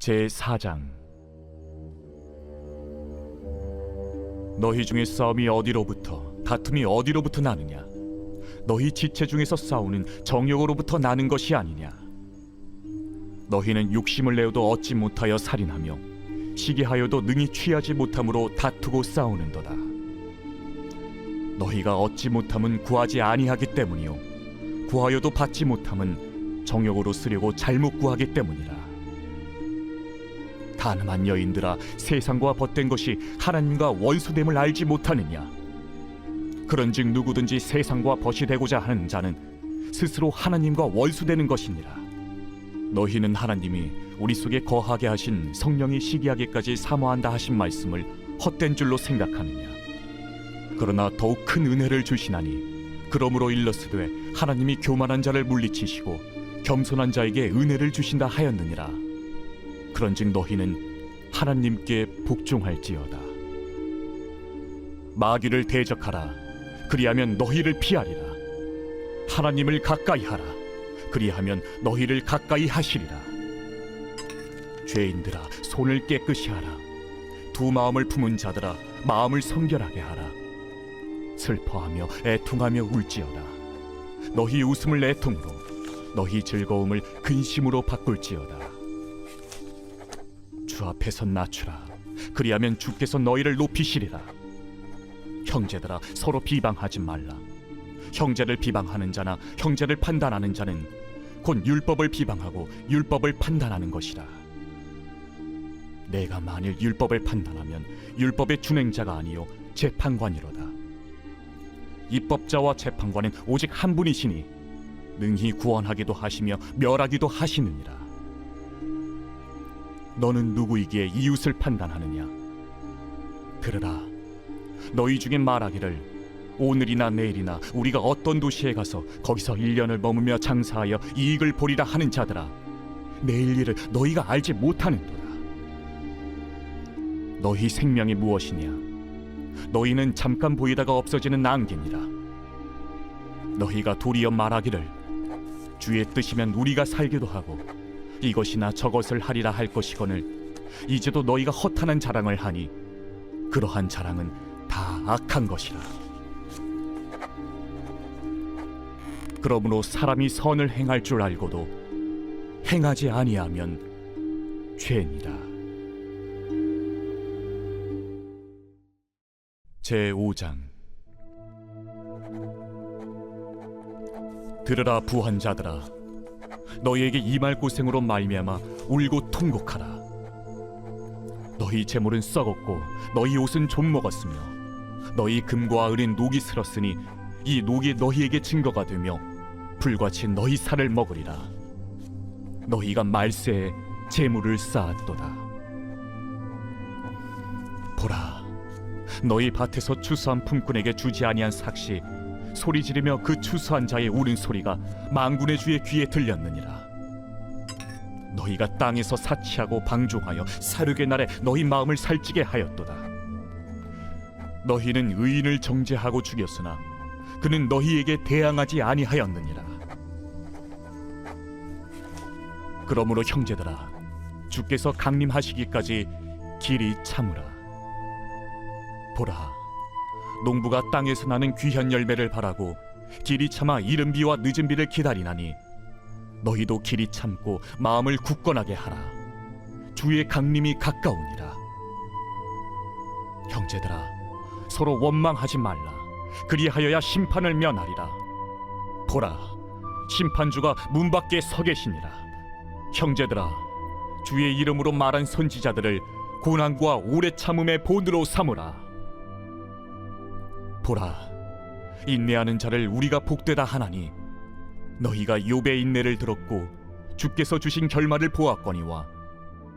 제4장. 너희 중에 싸움이 어디로부터, 다툼이 어디로부터 나느냐? 너희 지체 중에서 싸우는 정욕으로부터 나는 것이 아니냐? 너희는 욕심을 내어도 얻지 못하여 살인하며 시기하여도 능히 취하지 못함으로 다투고 싸우는도다. 너희가 얻지 못함은 구하지 아니하기 때문이요 구하여도 받지 못함은 정욕으로 쓰려고 잘못 구하기 때문이라. 가늠한 여인들아, 세상과 벗된 것이 하나님과 원수됨을 알지 못하느냐? 그런즉 누구든지 세상과 벗이 되고자 하는 자는 스스로 하나님과 원수되는 것이니라. 너희는 하나님이 우리 속에 거하게 하신 성령이 시기하기까지 사모한다 하신 말씀을 헛된 줄로 생각하느냐? 그러나 더욱 큰 은혜를 주시나니 그러므로 일렀으되 하나님이 교만한 자를 물리치시고 겸손한 자에게 은혜를 주신다 하였느니라. 그런즉 너희는 하나님께 복종할지어다. 마귀를 대적하라. 그리하면 너희를 피하리라. 하나님을 가까이 하라. 그리하면 너희를 가까이 하시리라. 죄인들아, 손을 깨끗이 하라. 두 마음을 품은 자들아, 마음을 성결하게 하라. 슬퍼하며 애통하며 울지어다. 너희 웃음을 애통으로, 너희 즐거움을 근심으로 바꿀지어다. 주 앞에서 낮추라. 그리하면 주께서 너희를 높이시리라. 형제들아, 서로 비방하지 말라. 형제를 비방하는 자나 형제를 판단하는 자는 곧 율법을 비방하고 율법을 판단하는 것이라. 내가 만일 율법을 판단하면 율법의 준행자가 아니요 재판관이로다. 입법자와 재판관은 오직 한 분이시니 능히 구원하기도 하시며 멸하기도 하시느니라. 너는 누구이기에 이웃을 판단하느냐? 들으라. 너희 중에 말하기를 오늘이나 내일이나 우리가 어떤 도시에 가서 거기서 1년을 머무며 장사하여 이익을 보리라 하는 자들아, 내일 일을 너희가 알지 못하는도다. 너희 생명이 무엇이냐? 너희는 잠깐 보이다가 없어지는 안개니라. 너희가 도리어 말하기를 주의 뜻이면 우리가 살기도 하고 이것이나 저것을 하리라 할 것이거늘 이제도 너희가 허탄한 자랑을 하니 그러한 자랑은 다 악한 것이라. 그러므로 사람이 선을 행할 줄 알고도 행하지 아니하면 죄니라. 제5장. 들으라 부한 자들아, 너희에게 임할 고생으로 말미암아 울고 통곡하라. 너희 재물은 썩었고 너희 옷은 좀 먹었으며 너희 금과 은은 녹이 슬었으니 이 녹이 너희에게 증거가 되며 불같이 너희 살을 먹으리라. 너희가 말세에 재물을 쌓았도다. 보라, 너희 밭에서 추수한 품꾼에게 주지 아니한 삭시 소리 지르며 그 추수한 자의 우는 소리가 만군의 주의 귀에 들렸느니라. 너희가 땅에서 사치하고 방종하여 사륙의 날에 너희 마음을 살찌게 하였도다. 너희는 의인을 정죄하고 죽였으나 그는 너희에게 대항하지 아니하였느니라. 그러므로 형제들아, 주께서 강림하시기까지 길이 참으라. 보라, 농부가 땅에서 나는 귀한 열매를 바라고 길이 참아 이른 비와 늦은 비를 기다리나니 너희도 길이 참고 마음을 굳건하게 하라. 주의 강림이 가까우니라. 형제들아, 서로 원망하지 말라. 그리하여야 심판을 면하리라. 보라, 심판주가 문 밖에 서 계시니라. 형제들아, 주의 이름으로 말한 선지자들을 고난과 오래 참음의 본으로 삼으라. 보라, 인내하는 자를 우리가 복되다 하나니 너희가 욥의 인내를 들었고 주께서 주신 결말을 보았거니와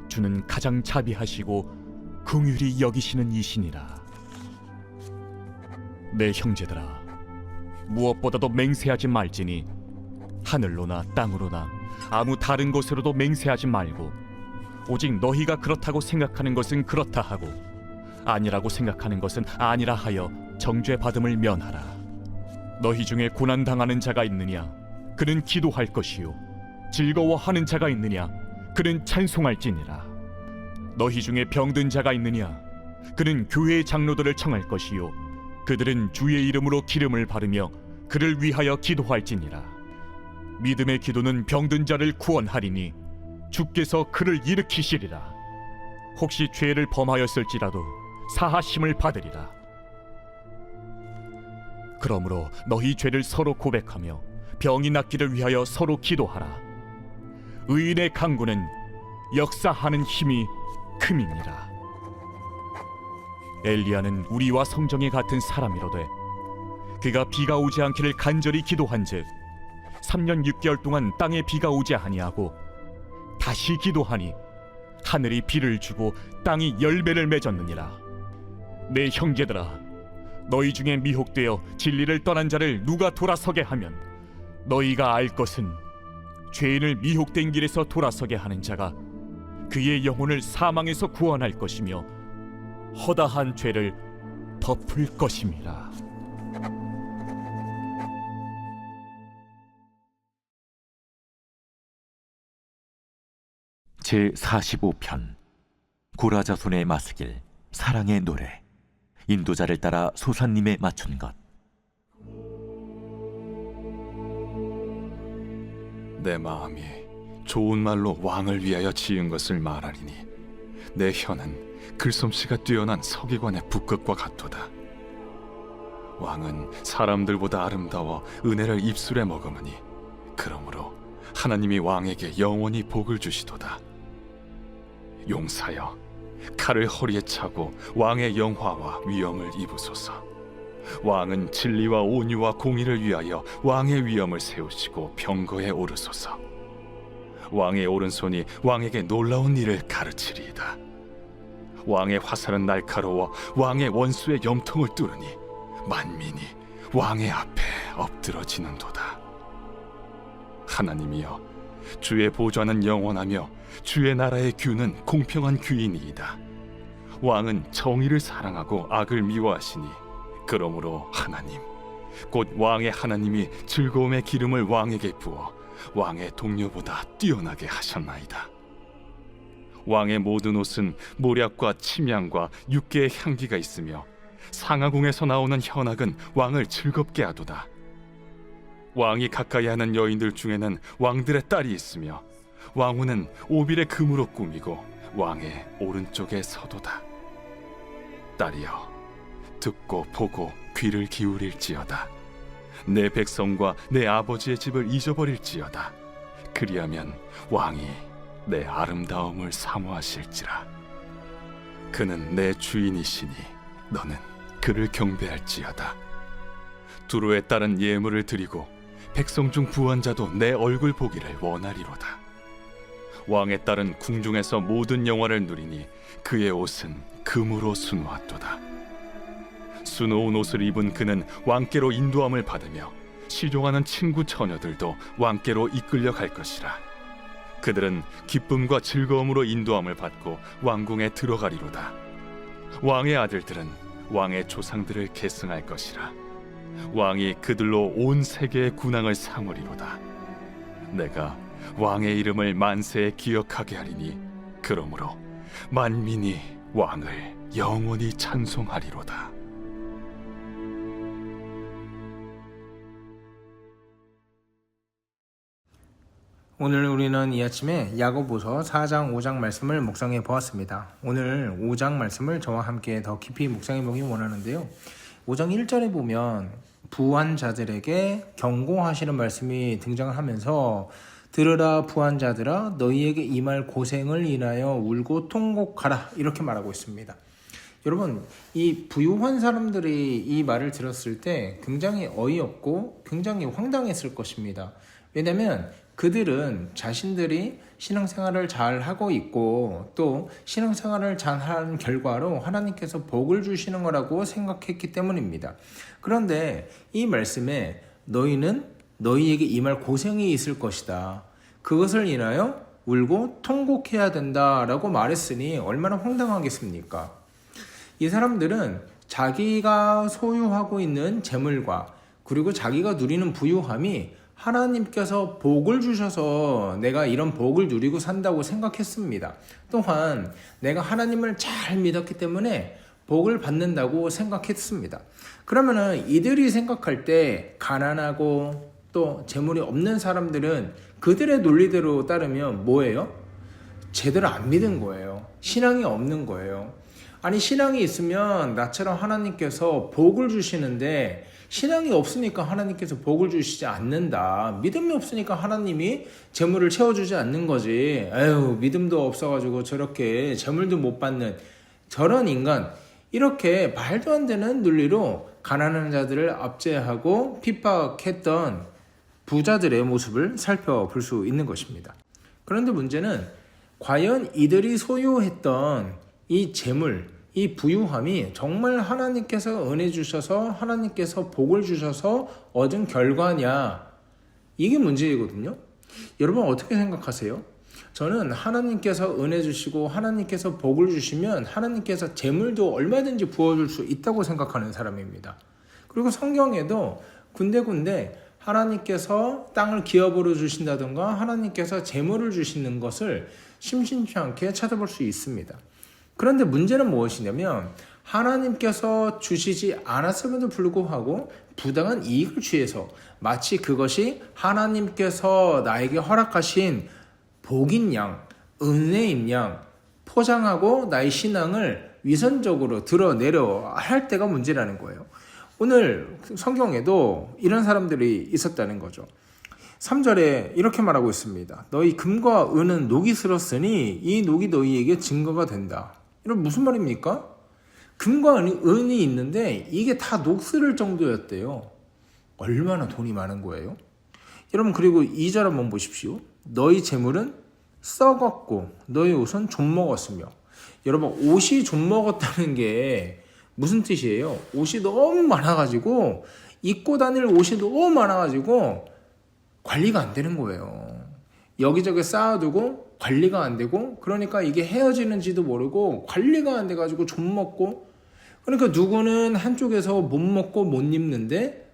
주는 가장 자비하시고 긍휼히 여기시는 이시니라. 내 형제들아, 무엇보다도 맹세하지 말지니 하늘로나 땅으로나 아무 다른 곳으로도 맹세하지 말고 오직 너희가 그렇다고 생각하는 것은 그렇다 하고 아니라고 생각하는 것은 아니라 하여 정죄받음을 면하라. 너희 중에 고난당하는 자가 있느냐? 그는 기도할 것이요 즐거워하는 자가 있느냐? 그는 찬송할지니라. 너희 중에 병든 자가 있느냐? 그는 교회의 장로들을 청할 것이요 그들은 주의 이름으로 기름을 바르며 그를 위하여 기도할지니라. 믿음의 기도는 병든 자를 구원하리니 주께서 그를 일으키시리라. 혹시 죄를 범하였을지라도 사하심을 받으리라. 그러므로 너희 죄를 서로 고백하며 병이 낫기를 위하여 서로 기도하라. 의인의 강구는 역사하는 힘이 큼이니라. 엘리야는 우리와 성정이 같은 사람이로되 그가 비가 오지 않기를 간절히 기도한즉 3년 6개월 동안 땅에 비가 오지 아니하고 다시 기도하니 하늘이 비를 주고 땅이 열매를 맺었느니라. 내 형제들아, 너희 중에 미혹되어 진리를 떠난 자를 누가 돌아서게 하면 너희가 알 것은 죄인을 미혹된 길에서 돌아서게 하는 자가 그의 영혼을 사망에서 구원할 것이며 허다한 죄를 덮을 것임이라. 제45편 고라자손의 마스길 사랑의 노래. 인도자를 따라 소사님에 맞춘 것. 내 마음이 좋은 말로 왕을 위하여 지은 것을 말하리니 내 혀는 글솜씨가 뛰어난 서기관의 붓끝과 같도다. 왕은 사람들보다 아름다워 은혜를 입술에 머금으니 그러므로 하나님이 왕에게 영원히 복을 주시도다. 용사여, 칼을 허리에 차고 왕의 영화와 위엄을 입으소서. 왕은 진리와 온유와 공의를 위하여 왕의 위엄을 세우시고 병거에 오르소서. 왕의 오른손이 왕에게 놀라운 일을 가르치리이다. 왕의 화살은 날카로워 왕의 원수의 염통을 뚫으니 만민이 왕의 앞에 엎드러지는도다. 하나님이여, 주의 보좌는 영원하며 주의 나라의 규는 공평한 규이니이다. 왕은 정의를 사랑하고 악을 미워하시니 그러므로 하나님, 곧 왕의 하나님이 즐거움의 기름을 왕에게 부어 왕의 동료보다 뛰어나게 하셨나이다. 왕의 모든 옷은 모략과 침향과 육개의 향기가 있으며 상하궁에서 나오는 현악은 왕을 즐겁게 하도다. 왕이 가까이 하는 여인들 중에는 왕들의 딸이 있으며 왕후는 오빌의 금으로 꾸미고 왕의 오른쪽에 서도다. 딸이여, 듣고 보고 귀를 기울일지어다. 내 백성과 내 아버지의 집을 잊어버릴지어다. 그리하면 왕이 내 아름다움을 사모하실지라. 그는 내 주인이시니 너는 그를 경배할지어다. 두로에 따른 예물을 드리고 백성 중 부한 자도 내 얼굴 보기를 원하리로다. 왕의 딸은 궁중에서 모든 영화를 누리니 그의 옷은 금으로 수놓았도다. 수놓은 옷을 입은 그는 왕께로 인도함을 받으며 시종하는 친구 처녀들도 왕께로 이끌려 갈 것이라. 그들은 기쁨과 즐거움으로 인도함을 받고 왕궁에 들어가리로다. 왕의 아들들은 왕의 조상들을 계승할 것이라. 왕이 그들로 온 세계의 군왕을 삼으리로다. 내가 왕의 이름을 만세에 기억하게 하리니 그러므로 만민이 왕을 영원히 찬송하리로다. 오늘 우리는 이 아침에 야고보서 4장 5장 말씀을 묵상해 보았습니다. 오늘 5장 말씀을 저와 함께 더 깊이 묵상해 보기 원하는데요. 5장 1절에 보면 부한 자들에게 경고하시는 말씀이 등장을 하면서 들으라 부한 자들아 너희에게 임할 고생을 인하여 울고 통곡하라 이렇게 말하고 있습니다. 여러분, 이 부유한 사람들이 이 말을 들었을 때 굉장히 어이없고 굉장히 황당했을 것입니다. 왜냐하면 그들은 자신들이 신앙생활을 잘 하고 있고 또 신앙생활을 잘 하는 결과로 하나님께서 복을 주시는 거라고 생각했기 때문입니다. 그런데 이 말씀에 너희는 너희에게 임할 고생이 있을 것이다. 그것을 인하여 울고 통곡해야 된다라고 말했으니 얼마나 황당하겠습니까? 이 사람들은 자기가 소유하고 있는 재물과 그리고 자기가 누리는 부유함이 하나님께서 복을 주셔서 내가 이런 복을 누리고 산다고 생각했습니다. 또한 내가 하나님을 잘 믿었기 때문에 복을 받는다고 생각했습니다. 그러면은 이들이 생각할 때 가난하고 또 재물이 없는 사람들은 그들의 논리대로 따르면 뭐예요? 제대로 안 믿은 거예요. 신앙이 없는 거예요. 아니, 신앙이 있으면 나처럼 하나님께서 복을 주시는데 신앙이 없으니까 하나님께서 복을 주시지 않는다. 믿음이 없으니까 하나님이 재물을 채워주지 않는 거지. 에휴, 믿음도 없어가지고 저렇게 재물도 못 받는 저런 인간, 이렇게 말도 안 되는 논리로 가난한 자들을 압제하고 핍박했던 부자들의 모습을 살펴볼 수 있는 것입니다. 그런데 문제는 과연 이들이 소유했던 이 재물, 이 부유함이 정말 하나님께서 은혜 주셔서 하나님께서 복을 주셔서 얻은 결과냐, 이게 문제이거든요. 여러분 어떻게 생각하세요? 저는 하나님께서 은혜 주시고 하나님께서 복을 주시면 하나님께서 재물도 얼마든지 부어줄 수 있다고 생각하는 사람입니다. 그리고 성경에도 군데군데 하나님께서 땅을 기업으로 주신다든가 하나님께서 재물을 주시는 것을 심심치 않게 찾아볼 수 있습니다. 그런데 문제는 무엇이냐면 하나님께서 주시지 않았음에도 불구하고 부당한 이익을 취해서 마치 그것이 하나님께서 나에게 허락하신 복인 양, 은혜인 양 포장하고 나의 신앙을 위선적으로 드러내려 할 때가 문제라는 거예요. 오늘 성경에도 이런 사람들이 있었다는 거죠. 3절에 이렇게 말하고 있습니다. 너희 금과 은은 녹이 슬었으니 이 녹이 너희에게 증거가 된다. 이런 무슨 말입니까? 금과 은이 있는데 이게 다 녹슬을 정도였대요. 얼마나 돈이 많은 거예요? 여러분, 그리고 2절 한번 보십시오. 너희 재물은 썩었고 너희 옷은 좀먹었으며. 여러분, 옷이 좀먹었다는 게 무슨 뜻이에요? 옷이 너무 많아가지고 입고 다닐 옷이 너무 많아가지고 관리가 안 되는 거예요. 여기저기 쌓아두고 관리가 안 되고, 그러니까 이게 헤어지는지도 모르고 관리가 안 돼가지고 좀 먹고, 그러니까 누구는 한쪽에서 못 먹고 못 입는데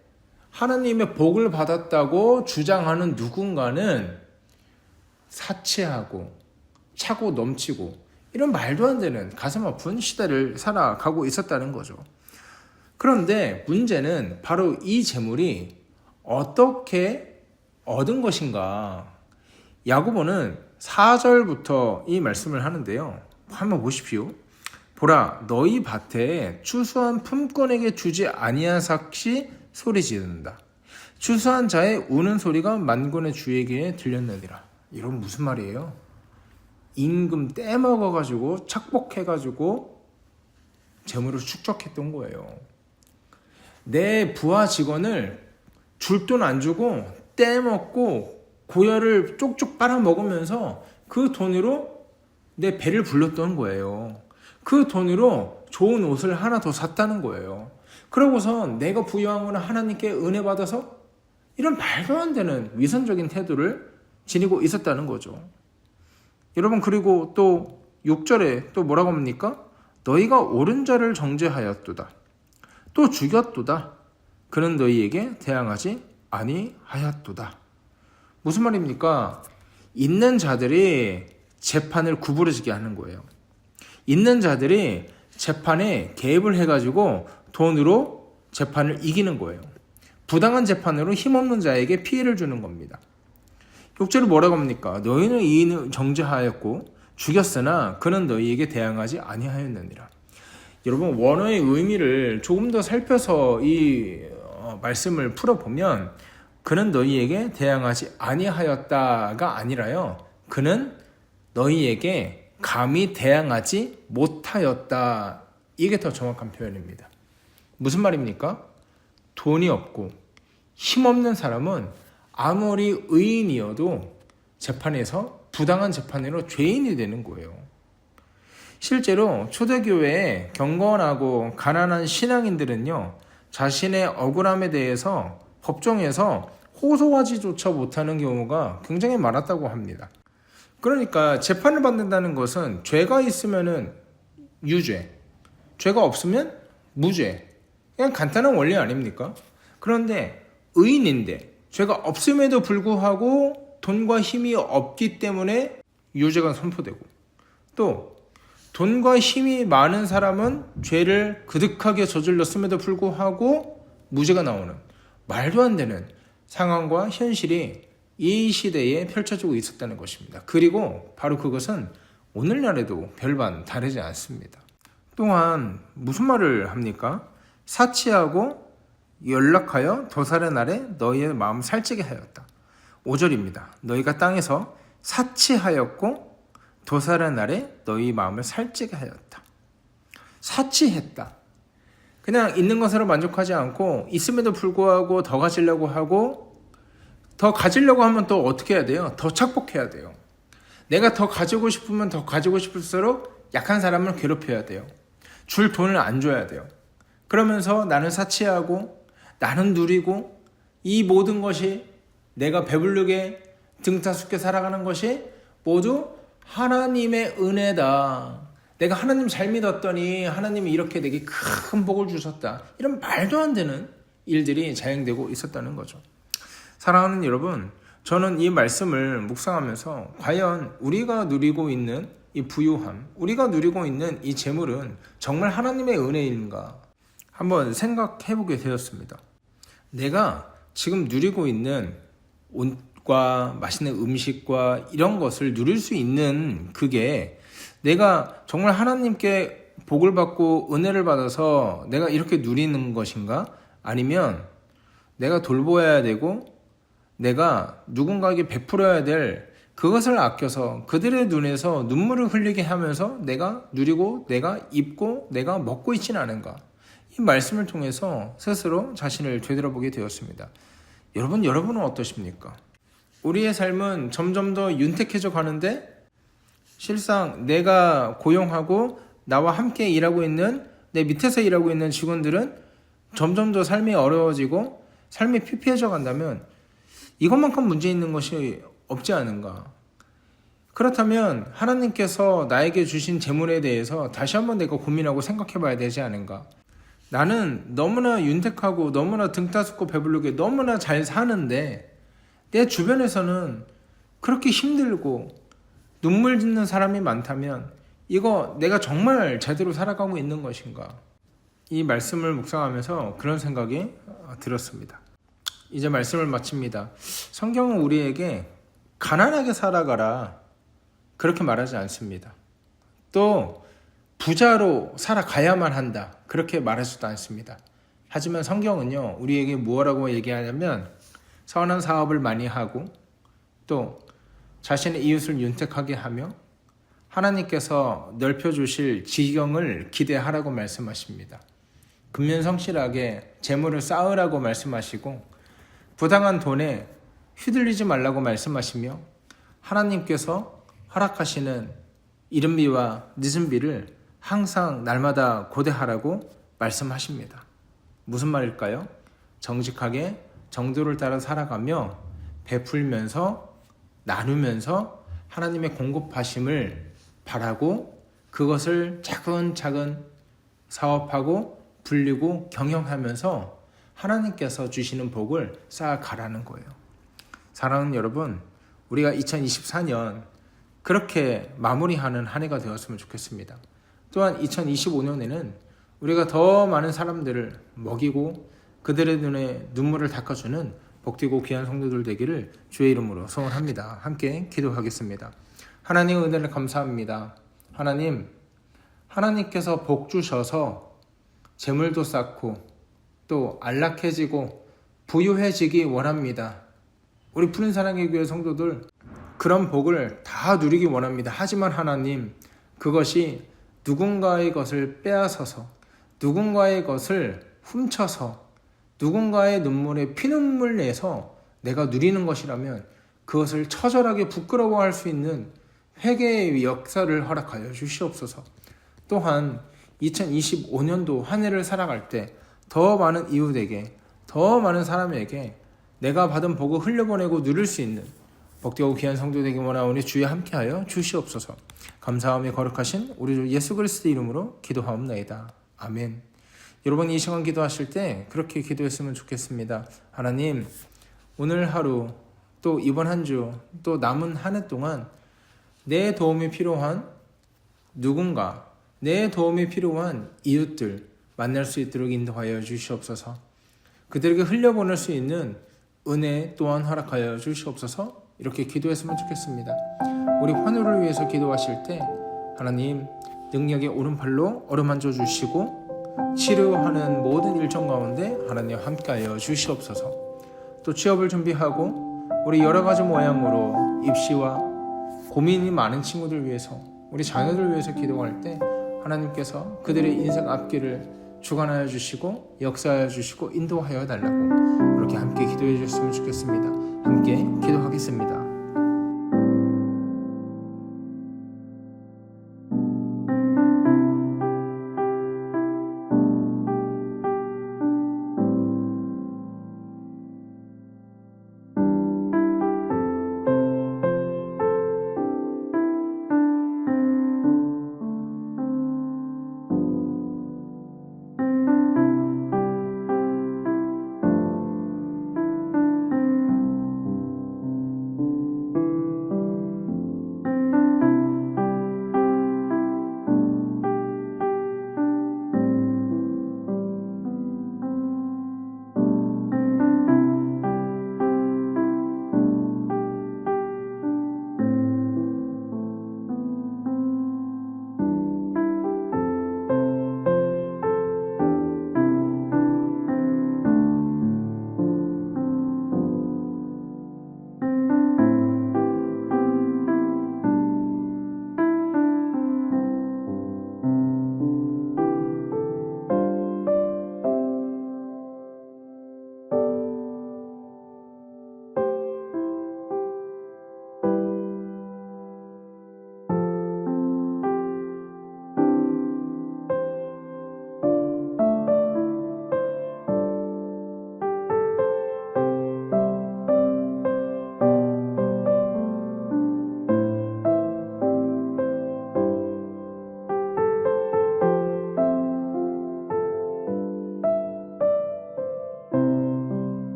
하나님의 복을 받았다고 주장하는 누군가는 사치하고 차고 넘치고 이런 말도 안 되는 가슴 아픈 시대를 살아가고 있었다는 거죠. 그런데 문제는 바로 이 재물이 어떻게 얻은 것인가. 야고보는 4절부터 이 말씀을 하는데요. 한번 보십시오. 보라, 너희 밭에 추수한 품꾼에게 주지 아니한 삭시 소리 지른다. 추수한 자의 우는 소리가 만군의 주에게 들렸느니라. 이런 무슨 말이에요? 임금 떼먹어가지고 착복해가지고 재물을 축적했던 거예요. 내 부하 직원을 줄 돈 안 주고 떼먹고 고열을 쪽쪽 빨아먹으면서 그 돈으로 내 배를 불렀던 거예요. 그 돈으로 좋은 옷을 하나 더 샀다는 거예요. 그러고서 내가 부유한 거는 하나님께 은혜 받아서 이런 말도 안 되는 위선적인 태도를 지니고 있었다는 거죠. 여러분, 그리고 또 6절에 또 뭐라고 합니까? 너희가 옳은 자를 정죄하였도다. 또 죽였도다. 그는 너희에게 대항하지 아니하였도다. 무슨 말입니까? 있는 자들이 재판을 구부러지게 하는 거예요. 있는 자들이 재판에 개입을 해가지고 돈으로 재판을 이기는 거예요. 부당한 재판으로 힘없는 자에게 피해를 주는 겁니다. 6절은 뭐라고 합니까? 너희는 이인을 정죄하였고 죽였으나 그는 너희에게 대항하지 아니하였느니라. 여러분, 원어의 의미를 조금 더 살펴서 이 말씀을 풀어보면 그는 너희에게 대항하지 아니하였다가 아니라요, 그는 너희에게 감히 대항하지 못하였다. 이게 더 정확한 표현입니다. 무슨 말입니까? 돈이 없고 힘없는 사람은 아무리 의인이어도 재판에서 부당한 재판으로 죄인이 되는 거예요. 실제로 초대교회에 경건하고 가난한 신앙인들은요, 자신의 억울함에 대해서 법정에서 호소하지조차 못하는 경우가 굉장히 많았다고 합니다. 그러니까 재판을 받는다는 것은 죄가 있으면은 유죄, 죄가 없으면 무죄. 그냥 간단한 원리 아닙니까? 그런데 의인인데 죄가 없음에도 불구하고 돈과 힘이 없기 때문에 유죄가 선포되고, 또 돈과 힘이 많은 사람은 죄를 그득하게 저질렀음에도 불구하고 무죄가 나오는 말도 안 되는 상황과 현실이 이 시대에 펼쳐지고 있었다는 것입니다. 그리고 바로 그것은 오늘날에도 별반 다르지 않습니다. 또한 무슨 말을 합니까? 사치하고 연락하여 도살의 날에 너희의 마음 살찌게 하였다. 5절입니다. 너희가 땅에서 사치하였고 도살의 날에 너희 마음을 살찌게 하였다. 사치했다. 그냥 있는 것으로 만족하지 않고 있음에도 불구하고 더 가지려고 하고, 더 가지려고 하면 또 어떻게 해야 돼요? 더 착복해야 돼요. 내가 더 가지고 싶으면 더 가지고 싶을수록 약한 사람을 괴롭혀야 돼요. 줄 돈을 안 줘야 돼요. 그러면서 나는 사치하고 나는 누리고 이 모든 것이 내가 배부르게 등타숙게 살아가는 것이 모두 하나님의 은혜다. 내가 하나님 잘 믿었더니 하나님이 이렇게 내게 큰 복을 주셨다. 이런 말도 안 되는 일들이 자행되고 있었다는 거죠. 사랑하는 여러분, 저는 이 말씀을 묵상하면서 과연 우리가 누리고 있는 이 부유함, 우리가 누리고 있는 이 재물은 정말 하나님의 은혜인가 한번 생각해 보게 되었습니다. 내가 지금 누리고 있는 옷과 맛있는 음식과 이런 것을 누릴 수 있는 그게 내가 정말 하나님께 복을 받고 은혜를 받아서 내가 이렇게 누리는 것인가? 아니면 내가 돌보아야 되고 내가 누군가에게 베풀어야 될 그것을 아껴서 그들의 눈에서 눈물을 흘리게 하면서 내가 누리고 내가 입고 내가 먹고 있지는 않은가? 이 말씀을 통해서 스스로 자신을 되돌아보게 되었습니다. 여러분은 어떠십니까? 우리의 삶은 점점 더 윤택해져 가는데 실상 내가 고용하고 나와 함께 일하고 있는 내 밑에서 일하고 있는 직원들은 점점 더 삶이 어려워지고 삶이 피폐해져 간다면 이것만큼 문제 있는 것이 없지 않은가? 그렇다면 하나님께서 나에게 주신 재물에 대해서 다시 한번 내가 고민하고 생각해 봐야 되지 않은가? 나는 너무나 윤택하고 너무나 등따숩고 배부르게 너무나 잘 사는데 내 주변에서는 그렇게 힘들고 눈물 짓는 사람이 많다면 이거 내가 정말 제대로 살아가고 있는 것인가? 이 말씀을 묵상하면서 그런 생각이 들었습니다. 이제 말씀을 마칩니다. 성경은 우리에게 가난하게 살아가라 그렇게 말하지 않습니다. 또 부자로 살아가야만 한다 그렇게 말하지도 않습니다. 하지만 성경은요 우리에게 무엇라고 얘기하냐면 선한 사업을 많이 하고 또 자신의 이웃을 윤택하게 하며 하나님께서 넓혀주실 지경을 기대하라고 말씀하십니다. 근면성실하게 재물을 쌓으라고 말씀하시고 부당한 돈에 휘둘리지 말라고 말씀하시며 하나님께서 허락하시는 이른 비와 늦은 비를 항상 날마다 고대하라고 말씀하십니다. 무슨 말일까요? 정직하게 정도를 따라 살아가며 베풀면서 나누면서 하나님의 공급하심을 바라고 그것을 차근차근 사업하고 불리고 경영하면서 하나님께서 주시는 복을 쌓아가라는 거예요. 사랑하는 여러분, 우리가 2024년 그렇게 마무리하는 한 해가 되었으면 좋겠습니다. 또한 2025년에는 우리가 더 많은 사람들을 먹이고 그들의 눈에 눈물을 닦아주는 복되고 귀한 성도들 되기를 주의 이름으로 소원합니다. 함께 기도하겠습니다. 하나님 은혜를 감사합니다. 하나님께서 복 주셔서 재물도 쌓고 또 안락해지고 부유해지기 원합니다. 우리 푸른 사랑의 교회 성도들 그런 복을 다 누리기 원합니다. 하지만 하나님 그것이 누군가의 것을 빼앗아서 누군가의 것을 훔쳐서 누군가의 눈물에 피눈물 내서 내가 누리는 것이라면 그것을 처절하게 부끄러워할 수 있는 회개의 역사를 허락하여 주시옵소서. 또한 2025년도 한 해를 살아갈 때 더 많은 이웃에게 더 많은 사람에게 내가 받은 복을 흘려보내고 누릴 수 있는 복되고 귀한 성도 되기 원하오니 주여 함께하여 주시옵소서. 감사하며 거룩하신 우리 주 예수 그리스도 이름으로 기도하옵나이다. 아멘. 여러분 이 시간 기도하실 때 그렇게 기도했으면 좋겠습니다. 하나님, 오늘 하루 또 이번 한 주 또 남은 한 해 동안 내 도움이 필요한 누군가, 내 도움이 필요한 이웃들 만날 수 있도록 인도하여 주시옵소서. 그들에게 흘려보낼 수 있는 은혜 또한 허락하여 주시옵소서. 이렇게 기도했으면 좋겠습니다. 우리 환우를 위해서 기도하실 때 하나님 능력의 오른팔로 어루만져 주시고 치료하는 모든 일정 가운데 하나님 함께하여 주시옵소서. 또 취업을 준비하고 우리 여러 가지 모양으로 입시와 고민이 많은 친구들 위해서, 우리 자녀들 위해서 기도할 때 하나님께서 그들의 인생 앞길을 주관하여 주시고 역사하여 주시고 인도하여 달라고 그렇게 함께 기도해 주셨으면 좋겠습니다. 함께 기도하겠습니다.